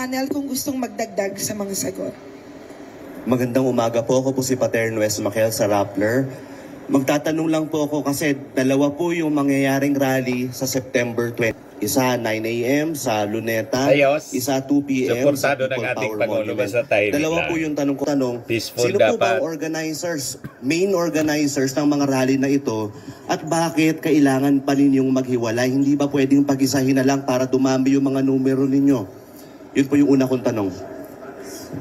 panel kung gustong magdagdag sa mga sagot. Magandang umaga po. Ako po si Paterno S. Maciel sa Rappler. Magtatanong lang po ako kasi dalawa po yung mangyayaring rally sa September 20. Isa 9 a.m. sa Luneta, Ayos. isa 2 p.m. sa Suportado ng People ating Power Pangulo Monument. sa tayo. Dalawa po yung tanong ko. Peaceful Sino po ba dapat. ang organizers, main organizers ng mga rally na ito at bakit kailangan pa ninyong maghiwalay? Hindi ba pwedeng pag-isahin na lang para dumami yung mga numero ninyo? Yun po yung una kong tanong.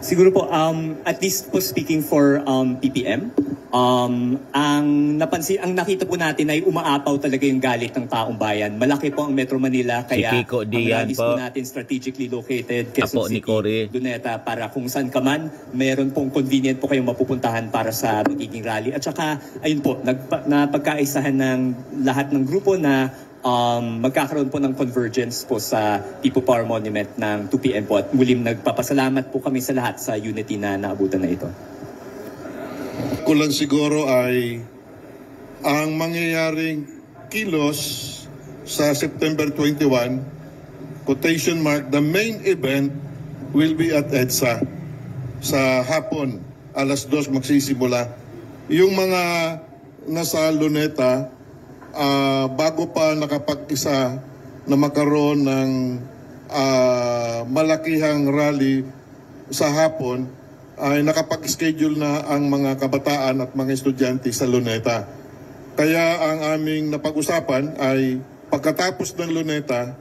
Siguro po, at least po speaking for PPM, ang nakita po natin ay umaapaw talaga yung galit ng taong bayan. Malaki po ang Metro Manila, kaya Si Kiko ang Dian rallies po. natin strategically located, Apo Quezon ni Cory. City, Luneta, para kung saan ka man, meron pong convenient po kayong mapupuntahan para sa magiging rally. At saka, ayun po, napagkaisahan ng lahat ng grupo na magkakaroon po ng convergence po sa People Power Monument ng 2 p.m. po. At muling nagpapasalamat po kami sa lahat sa unity na naabutan na ito. Kulang siguro ay ang mangyayaring kilos sa September 21, quotation mark, the main event will be at EDSA sa hapon, alas 2 magsisimula. Yung mga nasa Luneta, bago pa nakapag-isa na magkaroon ng malakihang rally sa hapon, ay nakapag-schedule na ang mga kabataan at mga estudyante sa Luneta. Kaya ang aming napag-usapan ay pagkatapos ng Luneta,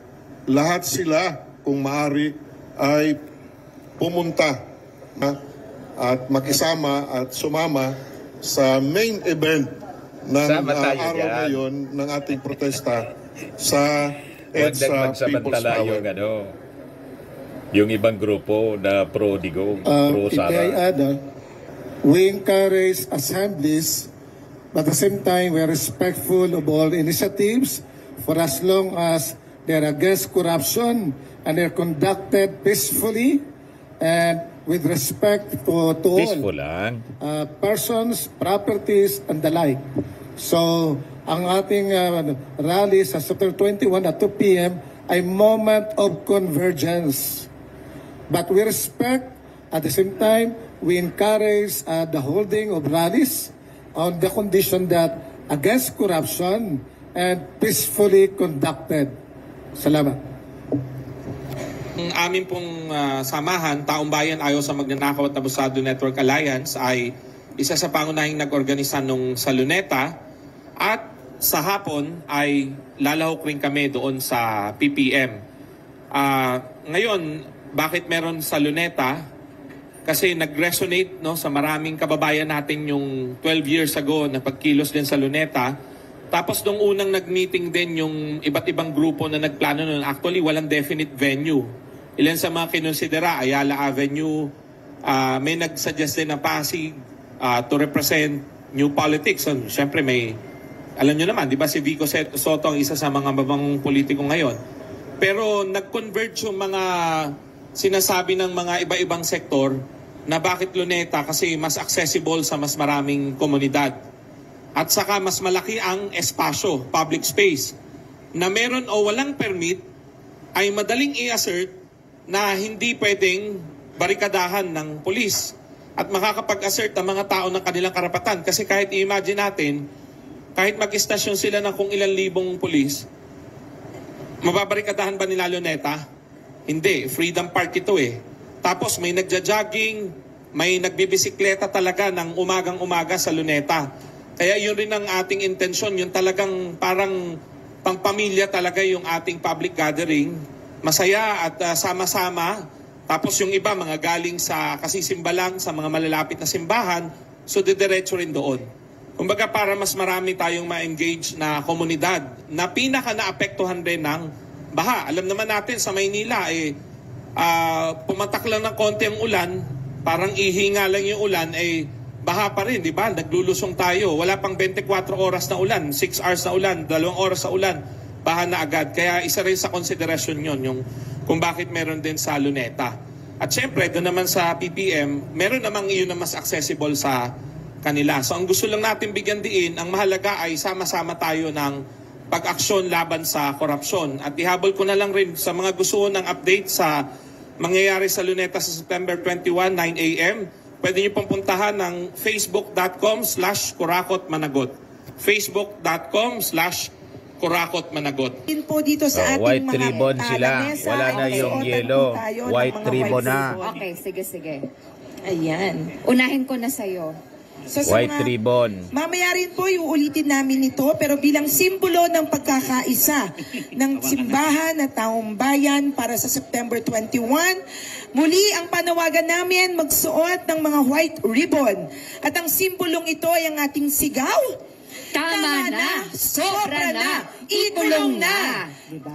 lahat sila kung maari ay pumunta at makisama at sumama sa main event ng araw ngayon ng ating protesta sa EDSA People's Power. Yung ibang grupo na pro-Digo, pro-Sara. We encourage assemblies, but at the same time, we're respectful of all initiatives for as long as they're against corruption and they're conducted peacefully and with respect to Peaceful all persons, properties, and the like. So, ang ating rally sa September 21 at 2 p.m. ay moment of convergence. But we respect, at the same time, we encourage the holding of rallies on the condition that against corruption and peacefully conducted. Salamat. Ang amin pong samahan, Taong Bayan Ayaw sa Magnanakaw at Abusado Network Alliance ay isa sa pangunahing nag-organisa nung sa Luneta at sa hapon ay lalahok rin kami doon sa PPM. Ngayon, bakit meron sa Luneta? Kasi nag-resonate sa maraming kababayan natin yung 12 years ago na pagkilos din sa Luneta. Tapos nung unang nag-meeting din yung iba't ibang grupo na nagplano nun, actually walang definite venue. Ilan sa mga kinonsidera, Ayala Avenue, may nag-suggest din na Pasig to represent new politics. So, syempre may, alam nyo naman, di ba si Vico Soto ang isa sa mga mabang politiko ngayon. Pero nag-converge yung mga sinasabi ng mga iba-ibang sektor na bakit Luneta kasi mas accessible sa mas maraming komunidad. At saka mas malaki ang espasyo, public space, na meron o walang permit ay madaling i-assert na hindi pwedeng barikadahan ng pulis at makakapag-assert ang mga tao ng kanilang karapatan. Kasi kahit i-imagine natin, kahit mag-istasyon sila ng kung ilang libong pulis, mababarikadahan ba nila Luneta? Hindi, Freedom Park ito eh. Tapos may nagja-jogging, may nagbibisikleta talaga ng umagang-umaga sa Luneta. Kaya yun rin ang ating intensyon, yung talagang parang pangpamilya talaga yung ating public gathering. Masaya at sama-sama. Tapos yung iba, mga galing sa kasisimba lang, sa mga malalapit na simbahan, so didiretso rin doon. Kumbaga para mas marami tayong ma-engage na komunidad na pinaka naapektuhan rin ng baha. Alam naman natin sa Maynila, pumatak lang ng konti ang ulan, parang ihinga lang yung ulan, baha pa rin, di ba? Naglulusong tayo. Wala pang 24 oras na ulan, 6 hours na ulan, 2 oras na ulan, baha na agad. Kaya isa rin sa konsiderasyon yon yung kung bakit meron din sa Luneta. At syempre, doon naman sa PPM, meron namang iyon na mas accessible sa kanila. So ang gusto lang natin bigyan diin, ang mahalaga ay sama-sama tayo ng pag-aksyon laban sa korupsyon. At ihabol ko na lang rin sa mga gusto ng update sa mangyayari sa Luneta sa September 21, 9 a.m., pwede niyo pong puntahan ng facebook.com/kurakotmanagot. facebook.com/kurakotmanagot. Din po dito sa ating white mga ribbon sila. lamesa, Wala na okay, yung suotan yellow. po tayo ng White mga ribbon na. Okay, sige. Ayan. Unahin ko na sa'yo. So, sa White mga- ribbon. Mamaya rin po iuulitin namin ito pero bilang simbolo ng pagkakaisa ng simbahan at taong bayan para sa September 21, muli ang panawagan namin magsuot ng mga white ribbon. At ang simbolong ito ay ang ating sigaw. Tama na, sobra na, ikulong na. Diba?